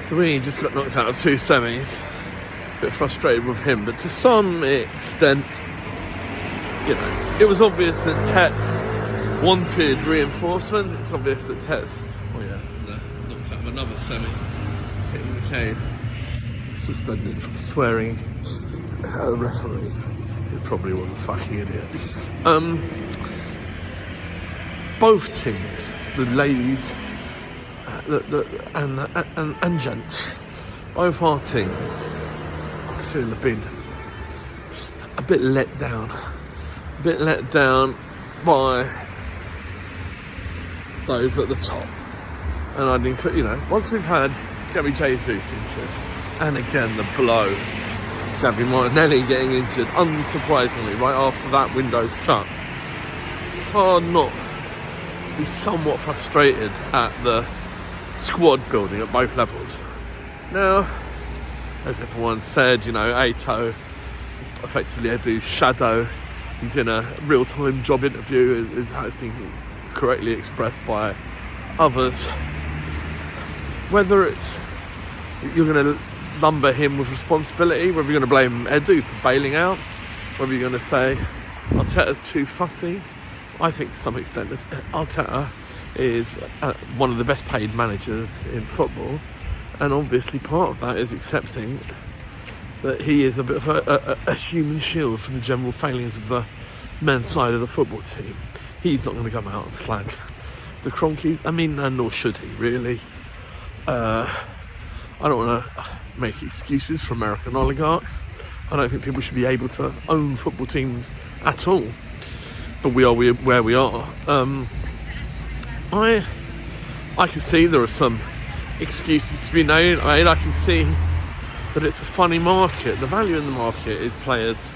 Sweeney just got knocked out of 2 semis. A bit frustrated with him, but to some extent, you know, it was obvious that Tetz wanted reinforcement. It's obvious that Tetz, knocked out of another semi, hitting the cave, suspended from swearing at the referee. It probably was a fucking idiot. Both teams, the ladies and gents, both our teams, I feel have been a bit let down by those at the top. And I'd include, you know, once we've had Gabby Jesus injured, and again the blow, Gabby Martinelli getting injured, unsurprisingly, right after that window shut, it's hard not to be somewhat frustrated at the squad building at both levels. Now, as everyone said, you know, Ato, effectively Edu's shadow, he's in a real-time job interview, is how it's been correctly expressed by others. Whether it's you're going to lumber him with responsibility, whether you're going to blame Edu for bailing out, whether you're going to say Arteta's too fussy, I think to some extent that Arteta is one of the best paid managers in football, and obviously part of that is accepting that he is a bit of a human shield for the general failings of the men's side of the football team. He's not going to come out and slag the Cronkies. I mean, nor should he, really. I don't want to make excuses for American oligarchs. I don't think people should be able to own football teams at all. But we are where we are. I can see there are some excuses to be made. I can see that it's a funny market. The value in the market is players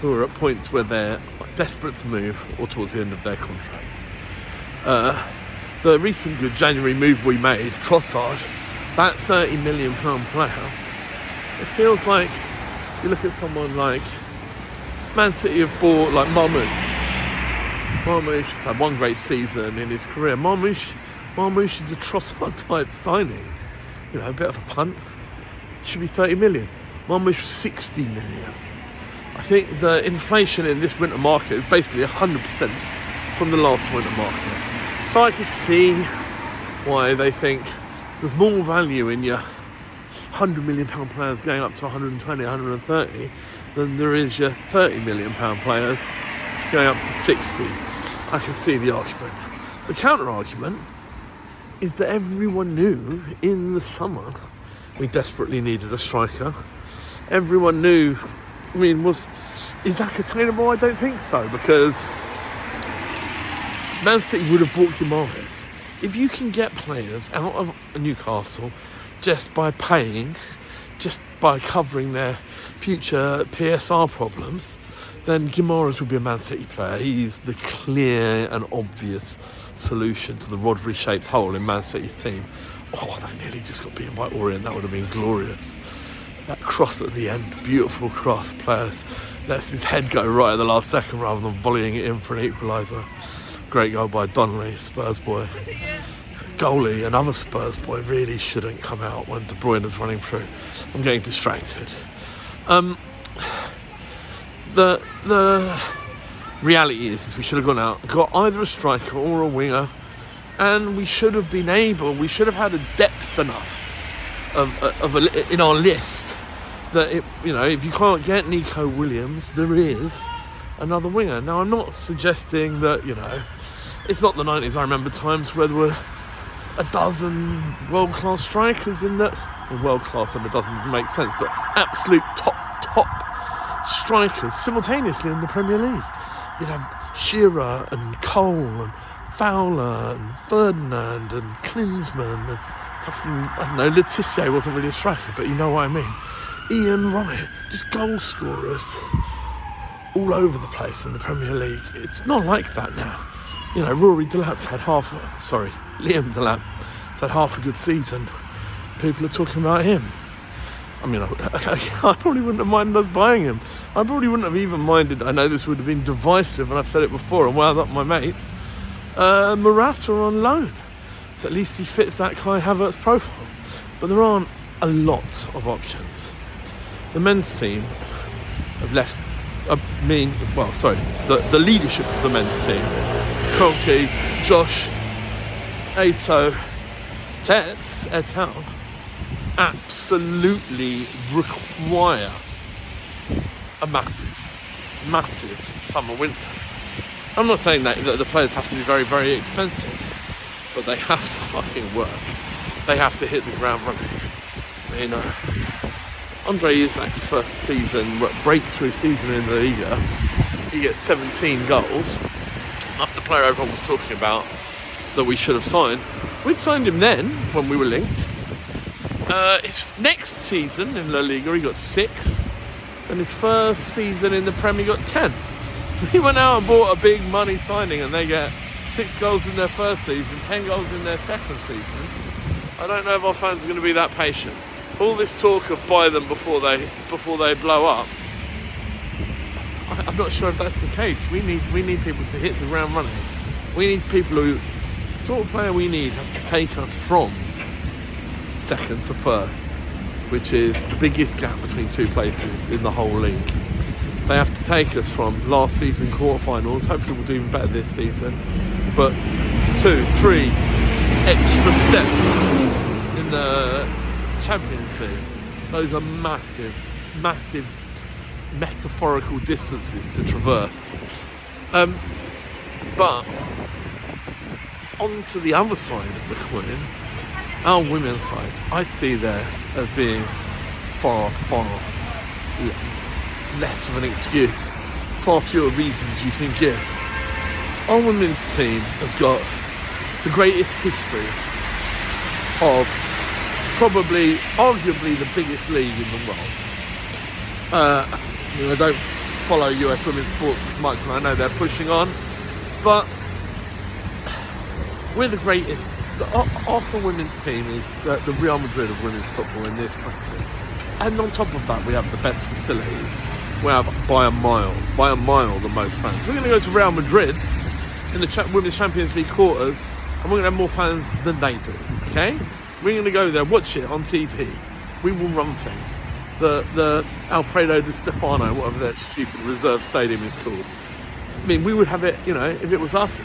who are at points where they're desperate to move or towards the end of their contracts. The recent good January move we made, Trossard, that £30 million player, it feels like you look at someone like Man City have bought like Marmoush. Marmoush has had one great season in his career. Marmoush is a Trossard type signing. You know, a bit of a punt. Should be 30 million. Marmoush was 60 million. I think the inflation in this winter market is basically 100% from the last winter market. So I can see why they think there's more value in your £100 million players going up to 120, 130 than there is your £30 million players going up to 60. I can see the argument. The counter argument is that everyone knew in the summer we desperately needed a striker. Everyone knew. I mean, is that attainable? I don't think so, because Man City would have bought Guimaraes. If you can get players out of Newcastle just by paying, just by covering their future PSR problems, then Guimaraes will be a Man City player. He's the clear and obvious solution to the Rodri-shaped hole in Man City's team. Oh, they nearly just got beaten by Orient. That would have been glorious. That cross at the end, beautiful cross. Players lets his head go right at the last second rather than volleying it in for an equaliser. Great goal by Donnelly, Spurs boy. Goalie, another Spurs boy, really shouldn't come out when De Bruyne is running through. I'm getting distracted. The reality is we should have gone out, got either a striker or a winger, and we should have had a depth enough in our list that if you can't get Nico Williams, there is another winger. Now, I'm not suggesting that it's not the 90s. I remember times where there were a dozen world-class strikers in that. Well, world-class and a dozen doesn't make sense, but absolute top strikers simultaneously in the Premier League. You'd have Shearer and Cole and Fowler and Ferdinand and Klinsmann and Le Tissier wasn't really a striker, but you know what I mean. Ian Wright, just goal scorers all over the place in the Premier League. It's not like that now. Liam Delap's had half a good season. People are talking about him. I mean, I probably wouldn't have minded us buying him. I probably wouldn't have even minded. I know this would have been divisive, and I've said it before and wound up my mates. Morata on loan. So at least he fits that Kai Havertz profile. but there aren't a lot of options. The men's team have left, the leadership of the men's team, Kroenke, Josh, Ato, Tets, et al., absolutely require a massive summer window. I'm not saying that the players have to be very, very expensive, but they have to fucking work. They have to hit the ground running. I mean, Andre Isak's first season, breakthrough season in the Liga, he gets 17 goals. That's the player everyone was talking about that we should have signed. We'd signed him then, when we were linked. His next season in La Liga, he got 6. And his first season in the Premier, he got 10. We went out and bought a big money signing, and they get 6 goals in their first season, 10 goals in their second season. I don't know if our fans are going to be that patient. All this talk of buy them before they blow up, I'm not sure if that's the case. We need people to hit the ground running. We need people who, the sort of player we need has to take us from second to first, which is the biggest gap between 2 places in the whole league. They have to take us from last season quarterfinals, hopefully we'll do even better this season, but 2, 3 extra steps in the Champions League. Those are massive metaphorical distances to traverse. But onto the other side of the coin, our women's side, I see there as being far less of an excuse, far fewer reasons you can give. Our women's team has got the greatest history of arguably the biggest league in the world. I don't follow US women's sports as much, and I know they're pushing on, but we're the greatest. The Arsenal women's team is the Real Madrid of women's football in this country. And on top of that, we have the best facilities. We have, by a mile, the most fans. We're going to go to Real Madrid in the Women's Champions League quarters, and we're going to have more fans than they do, okay? We're going to go there, watch it on TV. We will run things. The Alfredo Di Stefano, whatever their stupid reserve stadium is called. I mean, we would have it, if it was us,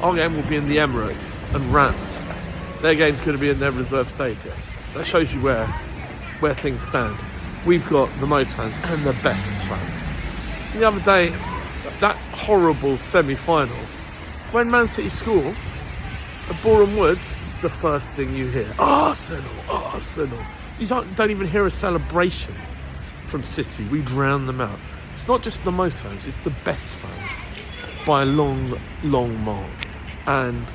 our game will be in the Emirates and Rams. Their game's going to be in their reserve stadium. That shows you where things stand. We've got the most fans and the best fans. The other day, that horrible semi-final, when Man City score at Boreham Wood, the first thing you hear, Arsenal. You don't even hear a celebration from City. We drown them out. It's not just the most fans, it's the best fans by a long mark. And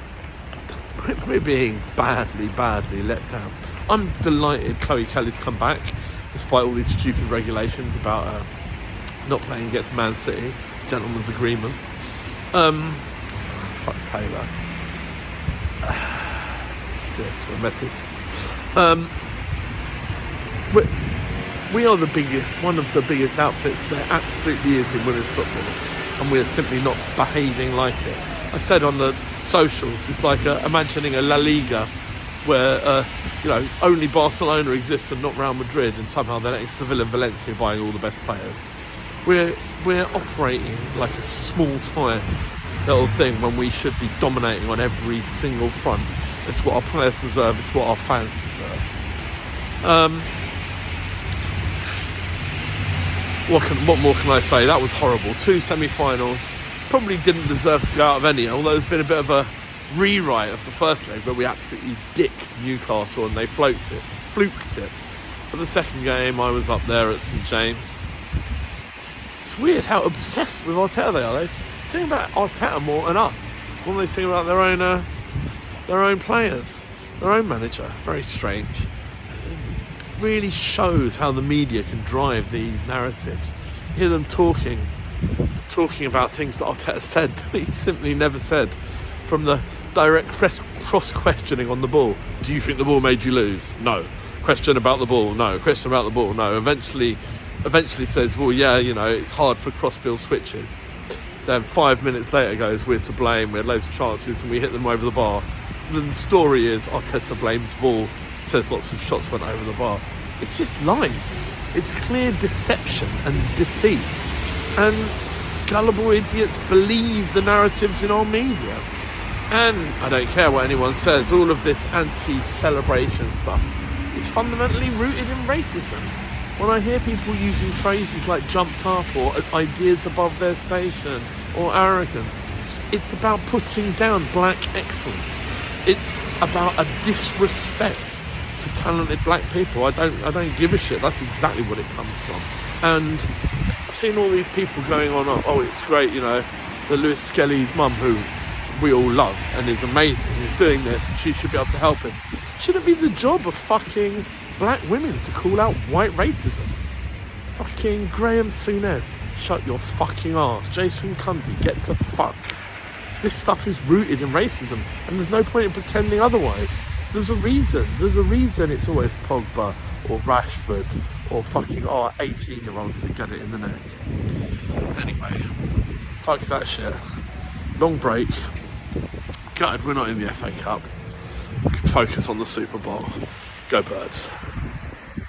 we're being badly let down. I'm delighted Chloe Kelly's come back, despite all these stupid regulations about not playing against Man City, gentlemen's agreements. Fuck Taylor. Just a message. We are one of the biggest outfits there absolutely is in women's football, and we're simply not behaving like it. I said on the socials, it's like imagining a La Liga where only Barcelona exists and not Real Madrid, and somehow they're letting Sevilla and Valencia buying all the best players. We're operating like a small time little thing when we should be dominating on every single front. It's what our players deserve, it's what our fans deserve. What more can I say? That was horrible. 2 semi-finals. Probably didn't deserve to go out of any, although there's been a bit of a rewrite of the first leg where we absolutely dicked Newcastle and they fluked it. But the second game, I was up there at St James. It's weird how obsessed with Arteta they are. They sing about Arteta more than us. When they sing about their own players, their own manager. Very strange. It really shows how the media can drive these narratives. You hear them talking about things that Arteta said that he simply never said. From the direct cross-questioning on the ball. Do you think the ball made you lose? No. Question about the ball? No. Question about the ball? No. Eventually says, well, yeah, it's hard for cross-field switches. Then 5 minutes later goes, we're to blame, we had loads of chances and we hit them over the bar. Then the story is Arteta blames ball says lots of shots went over the bar. It's just lies. It's clear deception and deceit. And gullible idiots believe the narratives in our media. And I don't care what anyone says, all of this anti-celebration stuff is fundamentally rooted in racism. When I hear people using phrases like jumped up or ideas above their station or arrogance, it's about putting down black excellence. It's about a disrespect to talented black people. I don't give a shit. That's exactly what it comes from. And I've seen all these people going on, oh, it's great, you know, that Lewis Skelly's mum, who we all love and is amazing, is doing this, and she should be able to help him. Shouldn't it be the job of fucking black women to call out white racism? Fucking Graham Souness, shut your fucking arse. Jason Cundy, get to fuck. This stuff is rooted in racism, and there's no point in pretending otherwise. There's a reason it's always Pogba or Rashford or fucking 18-year-olds that get it in the neck. Anyway, fuck that shit. Long break. Gutted we're not in the FA Cup. We can focus on the Super Bowl. Go Birds.